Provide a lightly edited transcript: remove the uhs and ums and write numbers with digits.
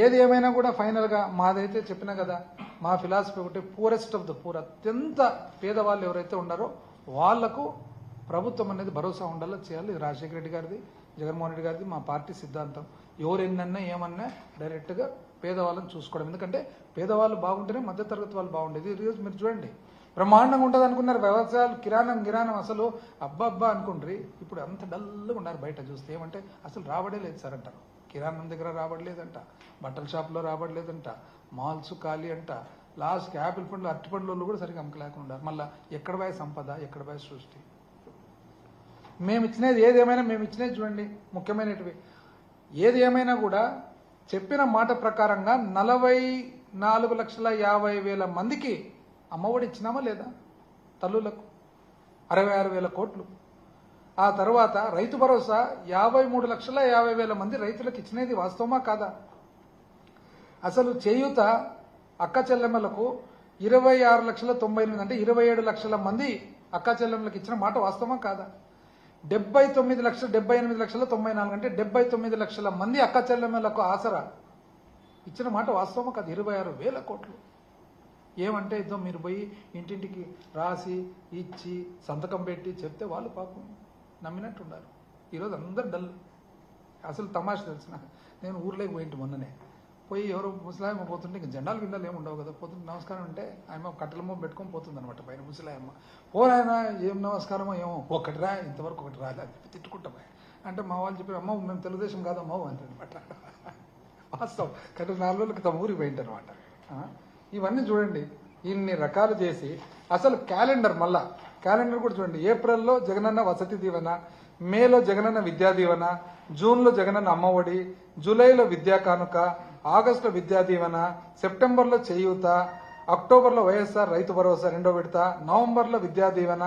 ఏది ఏమైనా కూడా ఫైనల్గా మాదైతే చెప్పినా కదా, మా ఫిలాసఫీ ఒకటి, పూరెస్ట్ ఆఫ్ ద పూర్, అత్యంత పేదవాళ్ళు ఎవరైతే ఉన్నారో వాళ్లకు ప్రభుత్వం అనేది భరోసా ఉండాలో చేయాలి. ఇది రాజశేఖర రెడ్డి గారిది, జగన్మోహన్ రెడ్డి గారిది, మా పార్టీ సిద్ధాంతం. ఎవరు ఎన్నన్నా ఏమన్నా డైరెక్ట్గా పేదవాళ్ళని చూసుకోవడం. ఎందుకంటే పేదవాళ్ళు బాగుంటేనే మధ్యతరగతి వాళ్ళు బాగుండేది. ఈరోజు మీరు చూడండి, బ్రహ్మాండంగా ఉంటుంది అనుకున్నారు వ్యవసాయాలు, కిరాణం అసలు అబ్బా అనుకుంటారు. ఇప్పుడు అంత డల్గా ఉన్నారు బయట చూస్తే. ఏమంటే అసలు రాబడే లేదు సార్ అంటారు. కిరాణం దగ్గర రాబడలేదంట, బట్టల షాప్లో రాబడలేదంట, మాల్స్ ఖాళీ అంట, లాస్ట్కి యాపిల్ పండ్లు అరటి పండ్లు కూడా సరిగ్గా అమ్మకలేకుండా. మళ్ళీ ఎక్కడ పోయి సంపద, ఎక్కడ పోయి సృష్టి. మేము ఇచ్చినది ఏదేమైనా, మేము ఇచ్చినది చూడండి ముఖ్యమైనటివి. ఏది ఏమైనా కూడా చెప్పిన మాట ప్రకారంగా 44,50,000 మందికి అమ్మఒడి ఇచ్చినామా లేదా? తల్లులకు 66,000 కోట్లు. ఆ తర్వాత రైతు భరోసా 53,50,000 మంది రైతులకు ఇచ్చినది వాస్తవమా కాదా? అసలు చేయూత అక్క చెల్లెమ్మలకు 26,90,000 అంటే 27 లక్షల మంది అక్క చెల్లెమ్మలకు ఇచ్చిన మాట వాస్తవమా కాదా? 78,94,94 అంటే 79 లక్షల మంది అక్క చెల్లెమ్మలకు ఆసరా ఇచ్చిన మాట వాస్తవమా కాదు? 26,000 కోట్లు. ఏమంటే ఇద్దాం, మీరు పోయి ఇంటింటికి రాసి ఇచ్చి సంతకం పెట్టి చెప్తే వాళ్ళు పాపం నమ్మినట్టున్నారు. ఈరోజు అందరు డల్. అసలు తమాష తెలిసిన, నేను ఊర్లోకి పోయింటి మొన్ననే. పోయి ఎవరో ముసలాయమ్మ పోతుంటే ఇంకా జెండాలు గిండాలు ఏమి ఉండవు కదా, పోతుంటే నమస్కారం అంటే ఆయమ్మ కట్టెలమ్మ పెట్టుకొని పోతుంది అనమాట పైన ముసలాయమ్మ. పోరాయనా ఏం నమస్కారమో ఏమో, ఒకటి రా, ఇంతవరకు ఒకటి రాలే అని తిట్టుకుంటాం. అంటే మా వాళ్ళు చెప్పి, అమ్మ మేము తెలుగుదేశం కాదమ్మా అంటే అనమాట. వాస్తవం. కట్ట 4 రోజులకి తమ ఊరికి పోయింటారు అనమాట. ఇవన్నీ చూడండి, ఇన్ని రకాలు చేసి అసలు క్యాలెండర్, మళ్ళా క్యాలెండర్ కూడా చూడండి. ఏప్రిల్లో జగనన్న వసతి దీవెన, మేలో జగనన్న విద్యా దీవెన, జూన్లో జగనన్న అమ్మఒడి, జూలైలో విద్యా కానుక, ఆగస్టులో విద్యా దీవెన, సెప్టెంబర్లో చేయూత, అక్టోబర్లో వైఎస్ఆర్ రైతు భరోసా 2వ విడత, నవంబర్లో విద్యా దీవెన.